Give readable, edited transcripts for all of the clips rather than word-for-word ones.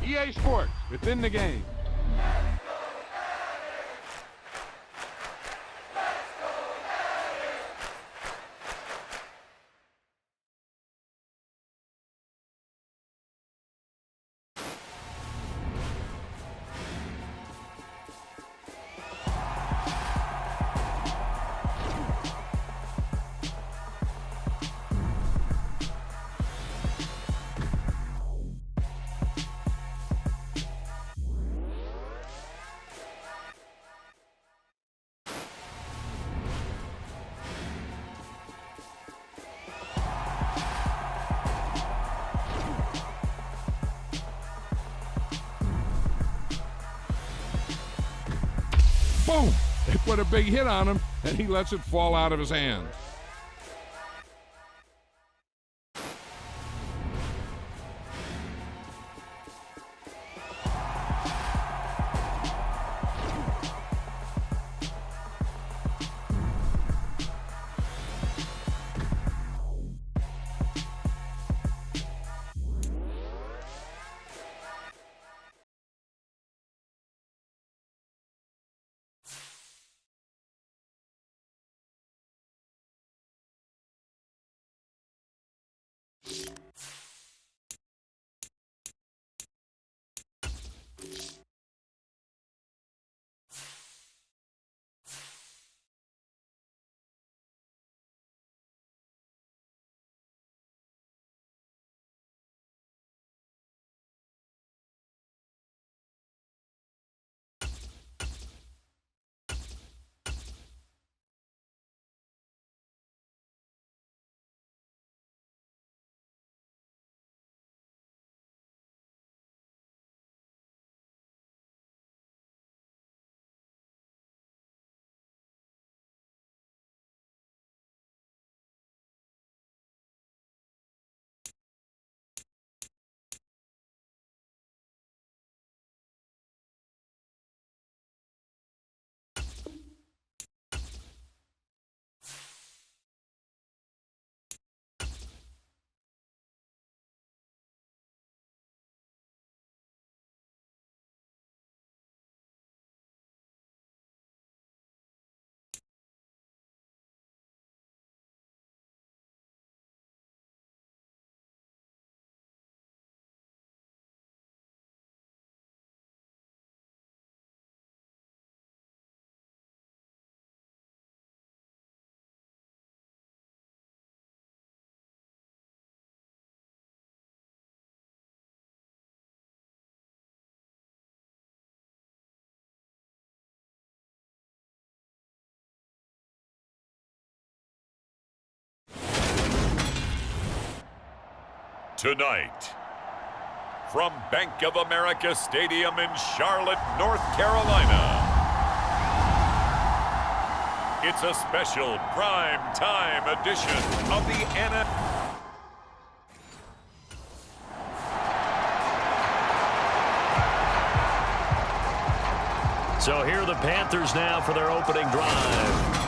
EA Sports, within the game. Boom! They put a big hit on him, and he lets it fall out of his hands. Tonight, from Bank of America Stadium in Charlotte, North Carolina, it's a special prime time edition of the NFL. So here are the Panthers now for their opening drive.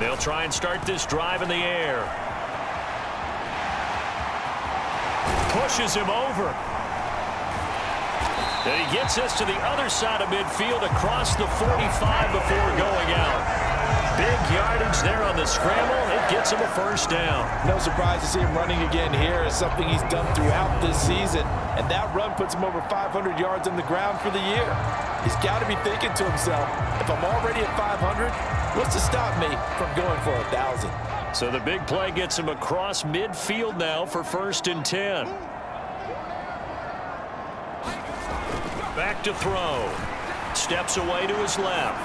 They'll try and start this drive in the air. Pushes him over. And he gets us to the other side of midfield across the 45 before going out. Big yardage there on the scramble. It gets him a first down. No surprise to see him running again here. It's something he's done throughout this season. And that run puts him over 500 yards on the ground for the year. He's got to be thinking to himself, if I'm already at 500, what's to stop me from going for 1,000? So the big play gets him across midfield now for 1st and 10. Back to throw. Steps away to his left.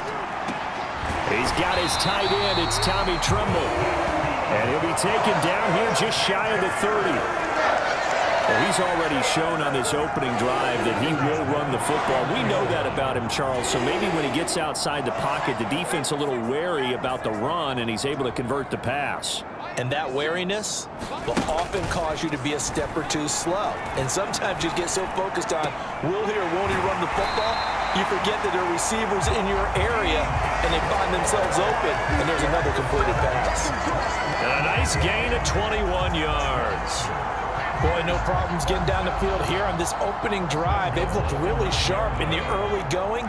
He's got his tight end. It's Tommy Tremble. And he'll be taken down here just shy of the 30. And He's already shown on this opening drive that he will run the football. We know that about him, Charles, so maybe when he gets outside the pocket, the defense a little wary about the run, and he's able to convert the pass. And that wariness will often cause you to be a step or two slow. And sometimes you get so focused on will he or won't he run the football, you forget that there are receivers in your area, and they find themselves open, and there's another completed pass. And a nice gain of 21 yards. Boy, no problems getting down the field here on this opening drive. They've looked really sharp in the early going,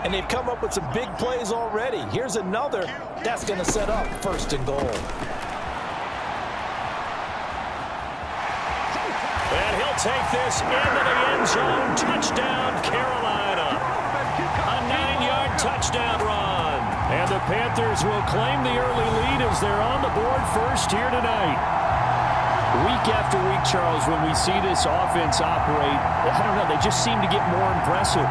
and they've come up with some big plays already. Here's another that's going to set up 1st and goal. And he'll take this into the end zone. Touchdown, Carolina. A 9-yard touchdown run. And the Panthers will claim the early lead as they're on the board first here tonight. Week after week, Charles, when we see this offense operate, I don't know, they just seem to get more impressive.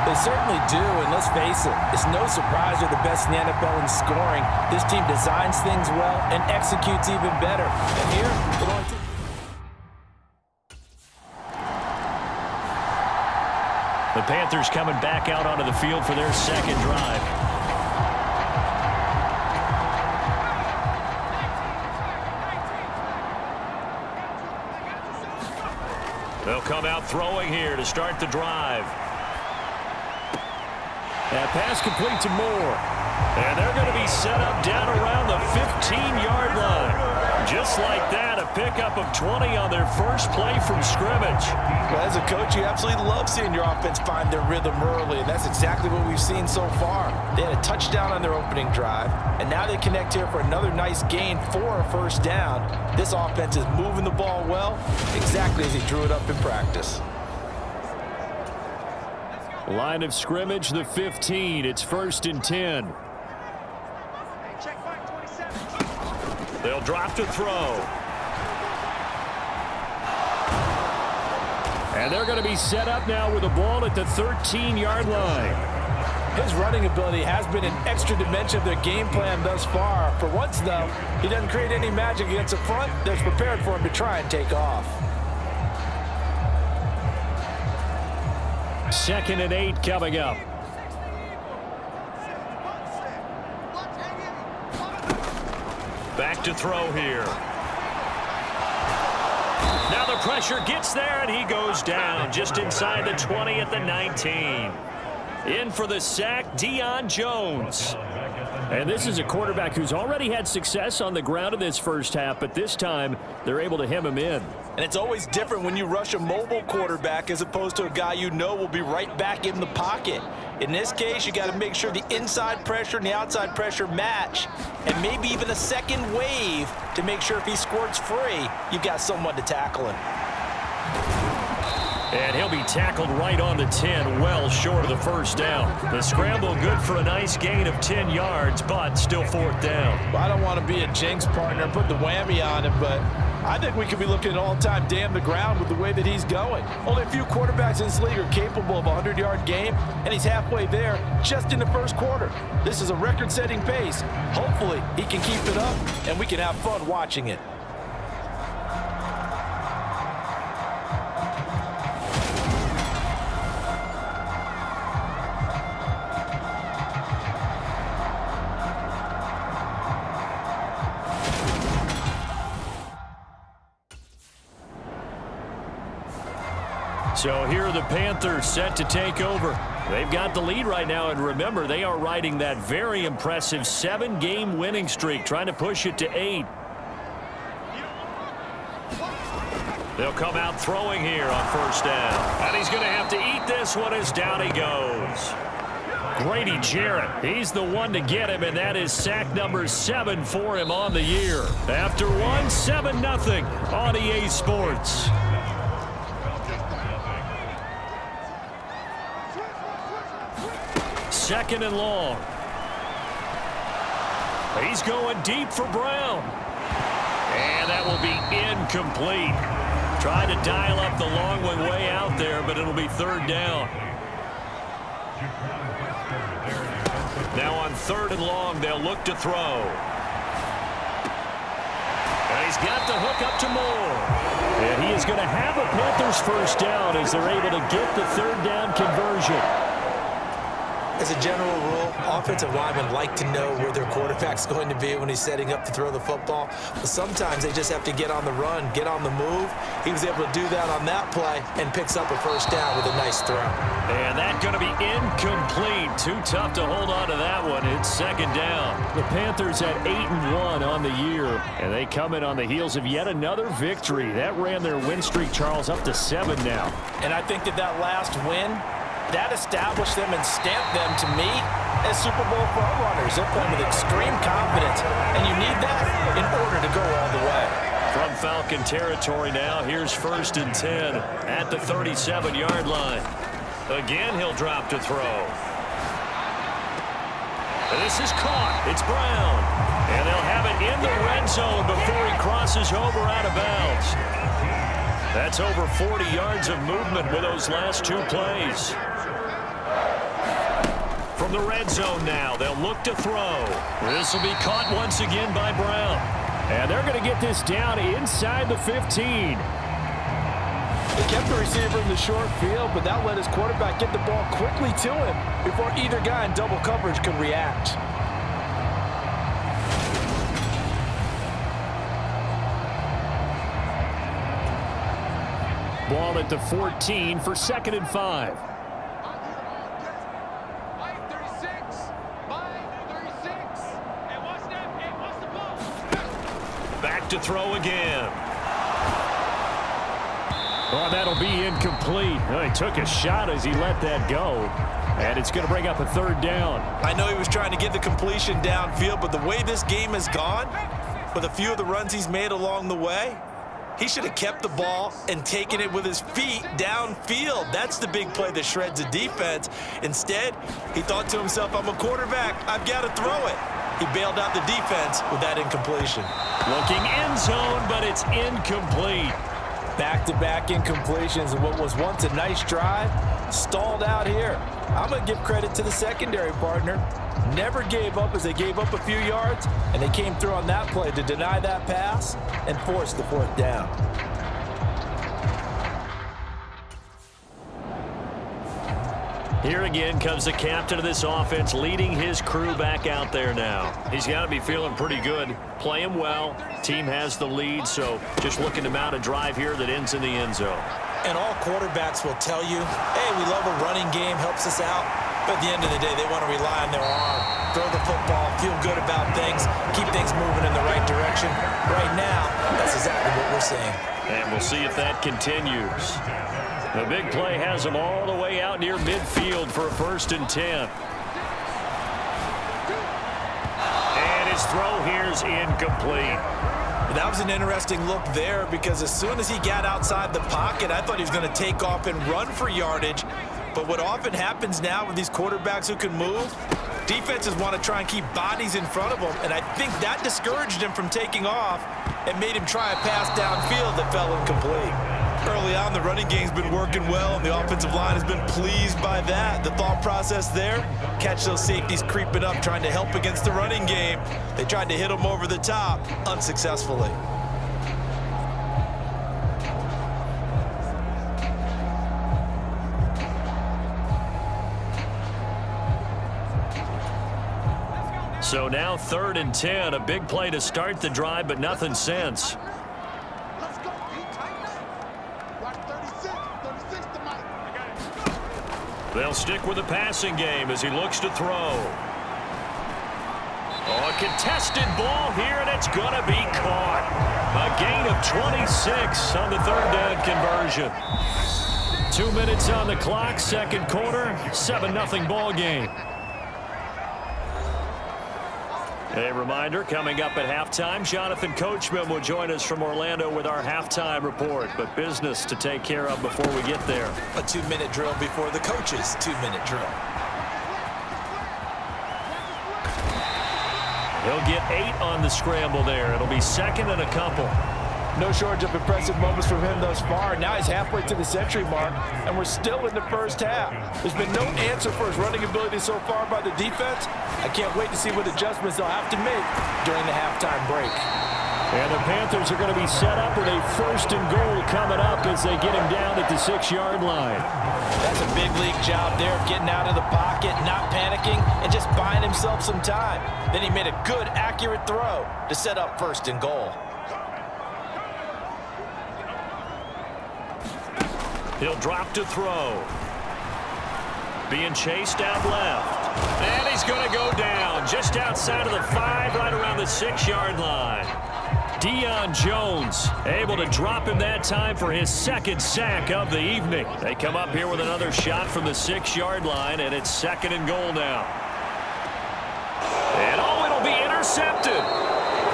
They certainly do, and let's face it, it's no surprise they're the best in the NFL in scoring. This team designs things well and executes even better. And here, it only takes... The Panthers coming back out onto the field for their second drive. They'll come out throwing here to start the drive. That pass complete to Moore. And they're going to be set up down around the 15-yard line. Just like that, a pickup of 20 on their first play from scrimmage. Well, as a coach, you absolutely love seeing your offense find their rhythm early, and that's exactly what we've seen so far. They had a touchdown on their opening drive, and now they connect here for another nice gain for a 1st down. This offense is moving the ball well, exactly as he drew it up in practice. Line of scrimmage, the 15. It's 1st and 10. They'll drop to throw. And they're going to be set up now with the ball at the 13-yard line. His running ability has been an extra dimension of their game plan thus far. For once, though, he doesn't create any magic against the front that's prepared for him to try and take off. 2nd and 8 coming up. Back to throw here. Now the pressure gets there, and he goes down just inside the 20 at the 19. In for the sack, Deion Jones. And this is a quarterback who's already had success on the ground in this first half, but this time they're able to hem him in. And it's always different when you rush a mobile quarterback as opposed to a guy you know will be right back in the pocket. In this case, you got to make sure the inside pressure and the outside pressure match, and maybe even a second wave to make sure if he squirts free, you've got someone to tackle him. And he'll be tackled right on the 10, well short of the 1st down. The scramble good for a nice gain of 10 yards, but still 4th down. Well, I don't want to be a jinx partner and put the whammy on him, but I think we could be looking at all-time damn the ground with the way that he's going. Only a few quarterbacks in this league are capable of a 100-yard game, and he's halfway there just in the 1st quarter. This is a record-setting pace. Hopefully, he can keep it up, and we can have fun watching it. So here are the Panthers set to take over. They've got the lead right now, and remember, they are riding that very impressive 7-game winning streak, trying to push it to 8. They'll come out throwing here on 1st down. And he's going to have to eat this one as down he goes. Grady Jarrett, he's the one to get him, and that is sack number 7 for him on the year. After 7-0 on EA Sports. Second and long. He's going deep for Brown. And that will be incomplete. Trying to dial up the long one way out there, but it'll be 3rd down. Now on 3rd and long, they'll look to throw. And He's got the hook up to Moore. And he is going to have a Panthers first down as they're able to get the third down conversion. As a general rule, offensive linemen like to know where their quarterback's going to be when he's setting up to throw the football. But sometimes they just have to get on the run, get on the move. He was able to do that on that play and picks up a first down with a nice throw. And that's going to be incomplete. Too tough to hold on to that one. It's second down. The Panthers at 8-1 on the year, and they come in on the heels of yet another victory. That ran their win streak, Charles, up to 7 now. And I think that last win, that established them and stamped them, to me, as Super Bowl frontrunners. They're playing with extreme confidence, and you need that in order to go all the way. From Falcon territory now, here's 1st and 10 at the 37-yard line. Again, he'll drop to throw. This is caught. It's Brown. And they'll have it in the red zone before he crosses over out of bounds. That's over 40 yards of movement with those last 2 plays. From the red zone now, they'll look to throw. This will be caught once again by Brown. And they're going to get this down inside the 15. They kept the receiver in the short field, but that let his quarterback get the ball quickly to him before either guy in double coverage could react. Ball at the 14 for 2nd and 5. Back to throw again. Oh, that'll be incomplete. Oh, he took a shot as he let that go. And it's going to bring up a 3rd down. I know he was trying to get the completion downfield, but the way this game has gone, with a few of the runs he's made along the way, he should have kept the ball and taken it with his feet downfield. That's the big play that shreds a defense. Instead, he thought to himself, I'm a quarterback. I've got to throw it. He bailed out the defense with that incompletion. Looking end zone, but it's incomplete. Back-to-back incompletions, and what was once a nice drive stalled out here. I'm going to give credit to the secondary partner. Never gave up as they gave up a few yards, and they came through on that play to deny that pass and force the 4th down. Here again comes the captain of this offense, leading his crew back out there now. He's got to be feeling pretty good, playing well. Team has the lead, so just looking to mount a drive here that ends in the end zone. And all quarterbacks will tell you, hey, we love a running game, helps us out. But at the end of the day, they want to rely on their arm, throw the football, feel good about things, keep things moving in the right direction. Right now, that's exactly what we're seeing. And we'll see if that continues. The big play has them all the way out near midfield for a 1st and 10. And his throw here's incomplete. That was an interesting look there because as soon as he got outside the pocket, I thought he was going to take off and run for yardage. But what often happens now with these quarterbacks who can move, defenses want to try and keep bodies in front of them, and I think that discouraged him from taking off and made him try a pass downfield that fell incomplete. Early on, the running game's been working well, and the offensive line has been pleased by that. The thought process there, catch those safeties creeping up, trying to help against the running game. They tried to hit them over the top, unsuccessfully. So now 3rd and 10, a big play to start the drive, but nothing since. They'll stick with the passing game as he looks to throw. Oh, a contested ball here, and it's going to be caught. A gain of 26 on the 3rd down conversion. 2 minutes on the clock, 2nd quarter, 7-0 ball game. A reminder, coming up at halftime, Jonathan Coachman will join us from Orlando with our halftime report. But business to take care of before we get there. A 2-minute drill before the coach's 2-minute drill. He'll get 8 on the scramble there. It'll be 2nd and a couple. No shortage of impressive moments from him thus far. Now he's halfway to the century mark, and we're still in the first half. There's been no answer for his running ability so far by the defense. I can't wait to see what adjustments they'll have to make during the halftime break. And the Panthers are going to be set up with a 1st and goal coming up as they get him down at the 6-yard line. That's a big league job there of getting out of the pocket, not panicking, and just buying himself some time. Then he made a good, accurate throw to set up 1st and goal. He'll drop to throw. Being chased out left. And he's going to go down just outside of the 5, right around the 6-yard line. Deion Jones able to drop him that time for his 2nd sack of the evening. They come up here with another shot from the 6-yard line, and it's 2nd and goal now. And it'll be intercepted.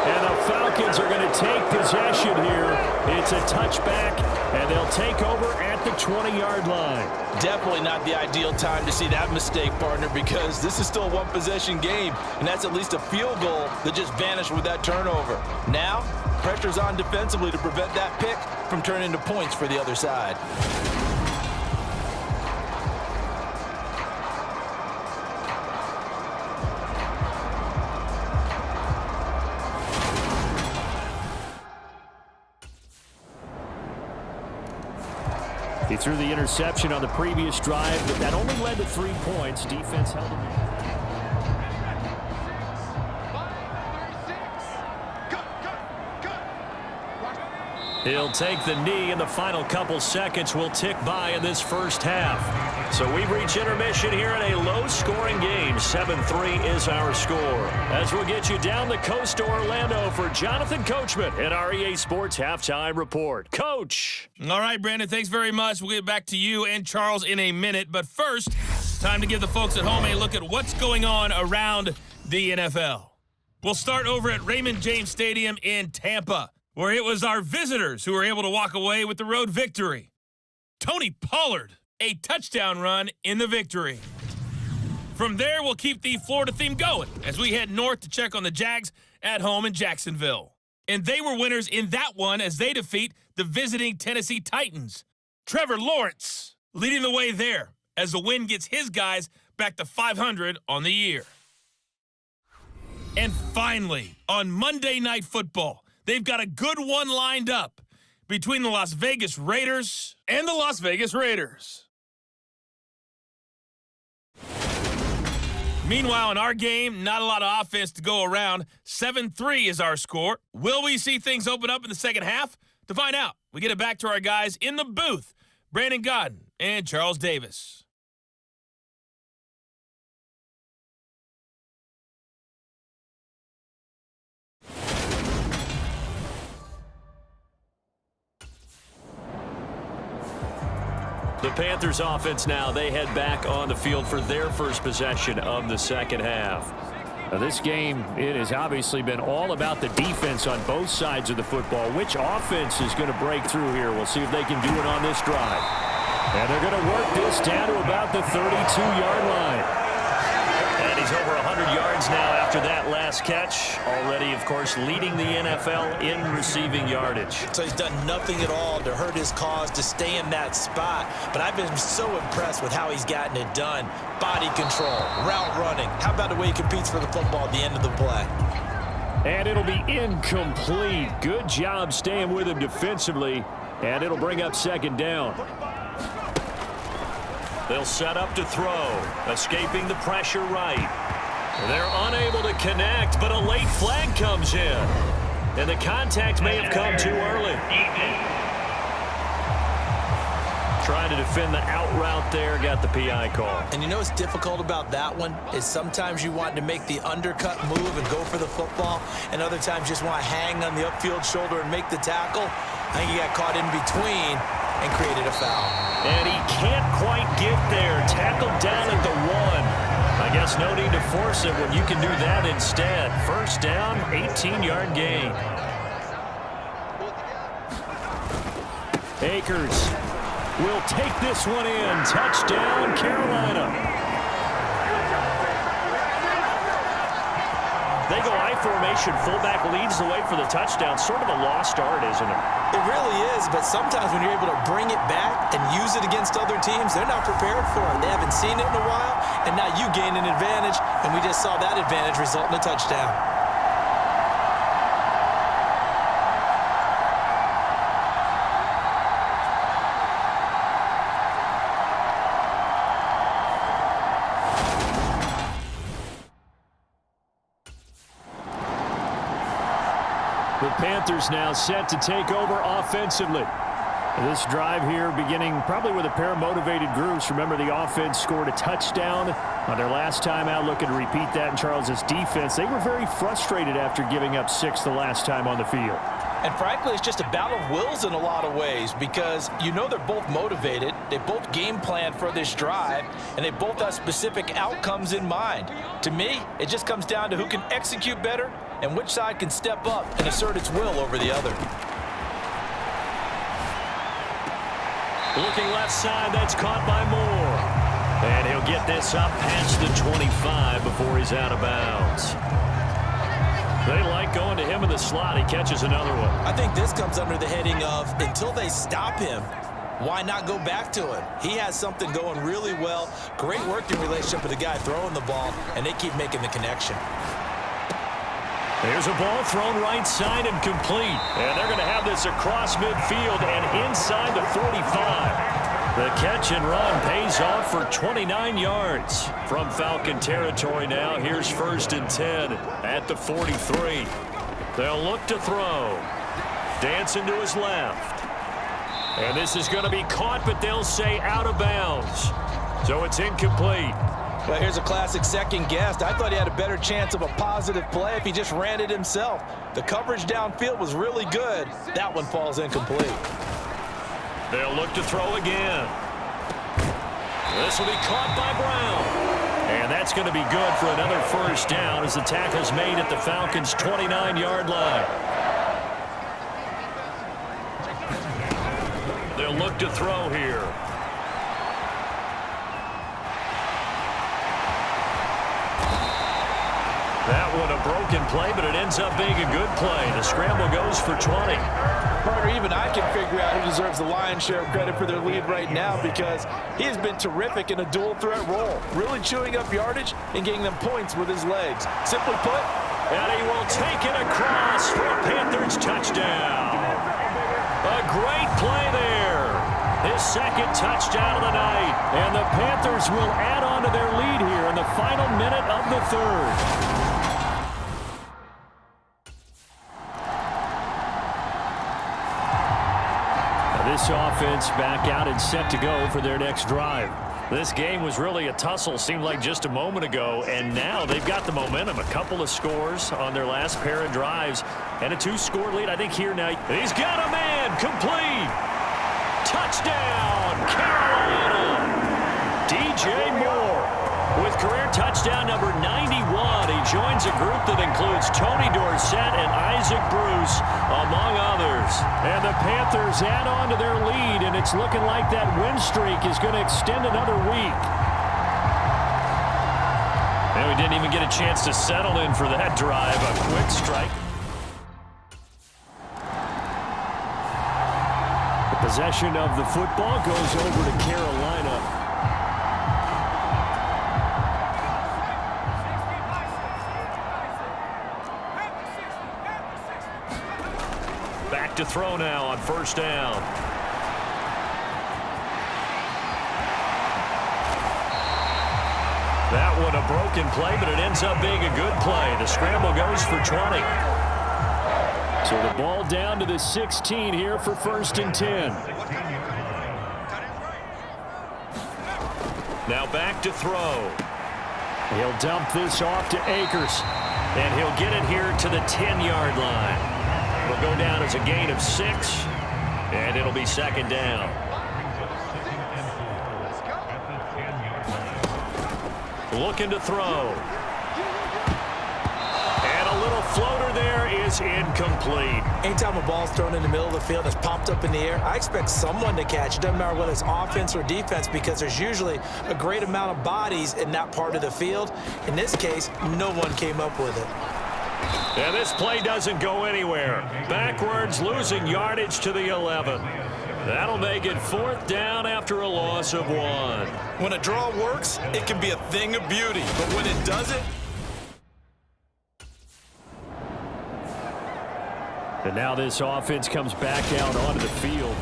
And the Falcons are going to take possession here. It's a touchback, and they'll take over at the 20-yard line. Definitely not the ideal time to see that mistake, partner, because this is still a one-possession game, and that's at least a field goal that just vanished with that turnover. Now, pressure's on defensively to prevent that pick from turning into points for the other side. He threw the interception on the previous drive, but that only led to 3 points. Defense held him. He'll take the knee, and the final couple seconds will tick by in this first half. So we reach intermission here in a low-scoring game. 7-3 is our score. As we'll get you down the coast to Orlando for Jonathan Coachman at our EA Sports Halftime Report. Coach. All right, Brandon, thanks very much. We'll get back to you and Charles in a minute. But first, time to give the folks at home a look at what's going on around the NFL. We'll start over at Raymond James Stadium in Tampa, where it was our visitors who were able to walk away with the road victory. Tony Pollard, a touchdown run in the victory. From there, we'll keep the Florida theme going as we head north to check on the Jags at home in Jacksonville. And they were winners in that one as they defeat the visiting Tennessee Titans. Trevor Lawrence leading the way there as the win gets his guys back to 500 on the year. And finally, on Monday Night Football, they've got a good one lined up between the Las Vegas Raiders and the Las Vegas Raiders. Meanwhile, in our game, not a lot of offense to go around. 7-3 is our score. Will we see things open up in the second half? To find out, we get it back to our guys in the booth, Brandon Godden and Charles Davis. The Panthers offense now, they head back on the field for their first possession of the second half. Now this game, it has obviously been all about the defense on both sides of the football. Which offense is going to break through here? We'll see if they can do it on this drive. And they're going to work this down to about the 32-yard line. And he's over 100 yards now after that last catch. Already, of course, leading the NFL in receiving yardage. So he's done nothing at all to hurt his cause, to stay in that spot. But I've been so impressed with how he's gotten it done. Body control, route running. How about the way he competes for the football at the end of the play? And it'll be incomplete. Good job staying with him defensively. And it'll bring up second down. They'll set up to throw, escaping the pressure right. They're unable to connect, but a late flag comes in. And the contact may have come too early. Trying to defend the out route there, got the PI call. And you know what's difficult about that one is sometimes you want to make the undercut move and go for the football, and other times just want to hang on the upfield shoulder and make the tackle. I think he got caught in between and created a foul. And he can't quite get there. Tackled down at the 1. I guess no need to force it when you can do that instead. First down, 18-yard gain. Akers will take this one in. Touchdown, Carolina. They go I formation. Fullback leads the way for the touchdown. Sort of a lost art, isn't it? It really is, but sometimes when you're able to bring it back and use it against other teams, they're not prepared for it. They haven't seen it in a while, and now you gain an advantage, and we just saw that advantage result in a touchdown. Panthers now set to take over offensively. This drive here beginning probably with a pair of motivated groups. Remember, the offense scored a touchdown on their last time out. Looking to repeat that in Charles' defense. They were very frustrated after giving up 6 the last time on the field. And frankly, it's just a battle of wills in a lot of ways because you know they're both motivated. They both game planned for this drive, and they both have specific outcomes in mind. To me, it just comes down to who can execute better and which side can step up and assert its will over the other. Looking left side, that's caught by Moore. And he'll get this up past the 25 before he's out of bounds. They like going to him in the slot. He catches another one. I think this comes under the heading of until they stop him, why not go back to him? He has something going really well. Great working relationship with the guy throwing the ball, and they keep making the connection. There's a ball thrown right side and complete. And they're going to have this across midfield and inside the 45. The catch and run pays off for 29 yards. From Falcon territory now, here's 1st and 10 at the 43. They'll look to throw. Dancing to his left. And this is going to be caught, but they'll say out of bounds. So it's incomplete. Well, here's a classic second guess. I thought he had a better chance of a positive play if he just ran it himself. The coverage downfield was really good. That one falls incomplete. They'll look to throw again. This will be caught by Brown. And that's going to be good for another 1st down as the tackle's made at the Falcons' 29-yard line. They'll look to throw here. That one a broken play, but it ends up being a good play. The scramble goes for 20. Partner, even I can figure out who deserves the lion's share of credit for their lead right now because he has been terrific in a dual threat role, really chewing up yardage and getting them points with his legs. Simply put, and he will take it across for a Panthers touchdown. A great play there. His 2nd touchdown of the night. And the Panthers will add on to their lead here in the final minute of the 3rd. This offense back out and set to go for their next drive. This game was really a tussle, seemed like just a moment ago, and now they've got the momentum. A couple of scores on their last pair of drives, and a 2-score lead, I think, here now. He's got a man, complete. Touchdown, Carolina. DJ Moore with career touchdown number 91. He joins a group that includes Tony Dorsett and Isaac Bruce, among others. And the Panthers add on to their lead, and it's looking like that win streak is going to extend another week. And we didn't even get a chance to settle in for that drive. A quick strike. The possession of the football goes over to Carolina. Back to throw now on 1st down. That one a broken play, but it ends up being a good play. The scramble goes for 20. So the ball down to the 16 here for 1st and 10. Now back to throw. He'll dump this off to Akers, and he'll get it here to the 10-yard line. It'll go down as a gain of 6, and it'll be 2nd down. Looking to throw. And a little floater there is incomplete. Anytime a ball's thrown in the middle of the field and it's popped up in the air, I expect someone to catch. It doesn't matter whether it's offense or defense because there's usually a great amount of bodies in that part of the field. In this case, no one came up with it. And this play doesn't go anywhere. Backwards, losing yardage to the 11. That'll make it 4th down after a loss of 1. When a draw works, it can be a thing of beauty. But when it doesn't... And now this offense comes back out onto the field.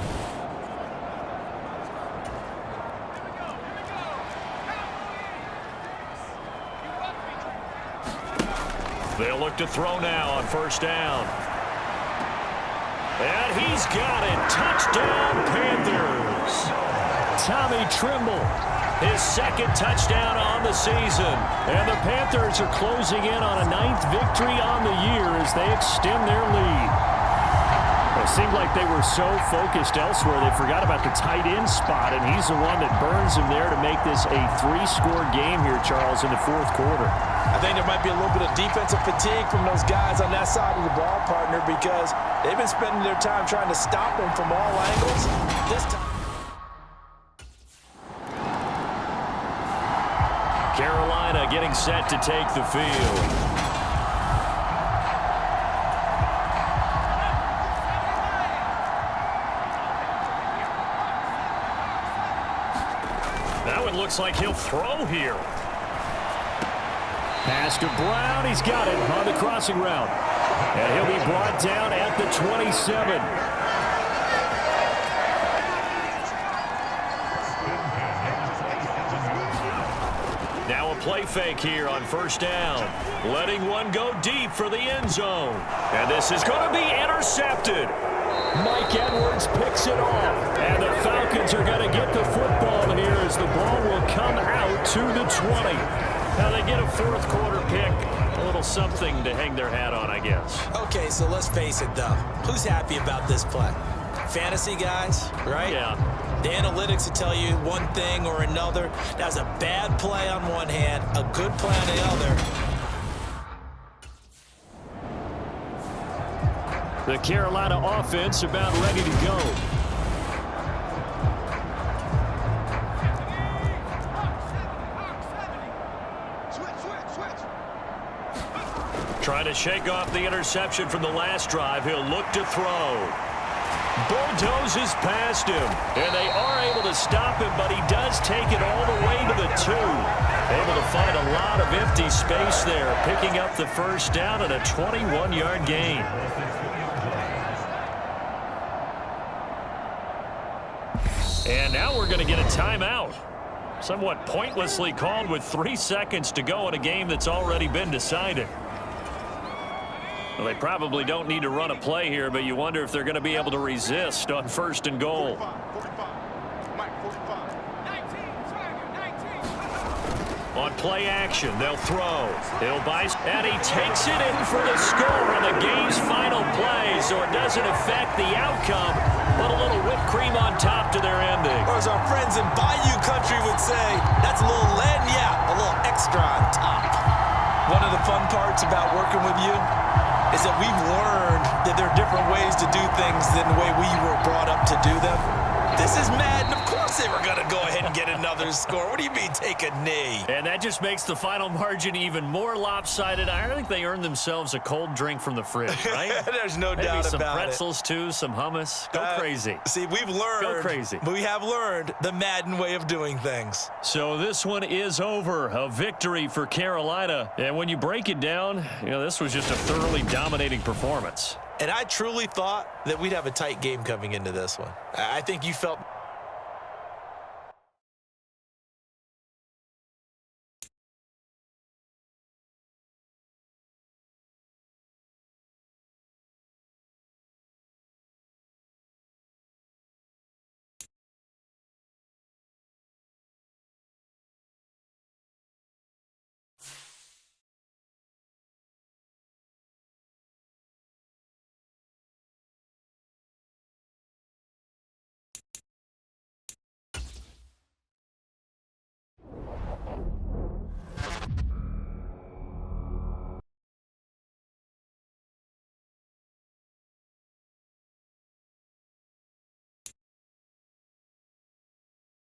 They'll look to throw now on 1st down. And he's got it. Touchdown, Panthers. Tommy Trimble, his second touchdown on the season. And the Panthers are closing in on a 9th victory on the year as they extend their lead. It seemed like they were so focused elsewhere, they forgot about the tight end spot, and he's the one that burns him there to make this a 3-score game here, Charles, in the 4th quarter. I think there might be a little bit of defensive fatigue from those guys on that side of the ball, partner, because they've been spending their time trying to stop him from all angles. This time, Carolina getting set to take the field. Looks like he'll throw here. Pass to Brown. He's got it on the crossing route. And he'll be brought down at the 27. Now a play fake here on 1st down. Letting one go deep for the end zone. And this is going to be intercepted. Mike Edwards picks it off. And the Falcons are going to get the football here as the ball will come out to the 20. Now they get a 4th quarter pick. A little something to hang their hat on, I guess. okay, so let's face it, though. Who's happy about this play? Fantasy guys, right? Yeah. The analytics will tell you one thing or another. That was a bad play on one hand, a good play on the other. The Carolina offense about ready to go. Trying to shake off the interception from the last drive. He'll look to throw. Bulldozes past him. And they are able to stop him, but he does take it all the way to the 2. Able to find a lot of empty space there, picking up the 1st down and a 21-yard gain. And now we're going to get a timeout. Somewhat pointlessly called with 3 seconds to go in a game that's already been decided. Well, they probably don't need to run a play here, but you wonder if they're going to be able to resist on 1st and goal. On play action, they'll throw. He'll buy, and he takes it in for the score on the game's final play, so it doesn't affect the outcome, but a little whipped cream on top to their ending. Or as our friends in Bayou Country would say, that's a little lagniappe, a little extra on top. One of the fun parts about working with you is that we've learned that there are different ways to do things than the way we were brought up to do them. This is Madden. Of course they were going to go ahead and get another score. What do you mean take a knee? And that just makes the final margin even more lopsided. I think they earned themselves a cold drink from the fridge, right? There's no Maybe doubt some about pretzels, too, some hummus. Go crazy. See, we've learned. Go crazy. We have learned the Madden way of doing things. So this one is over. A victory for Carolina. And when you break it down, this was just a thoroughly dominating performance. And I truly thought that we'd have a tight game coming into this one. I think you felt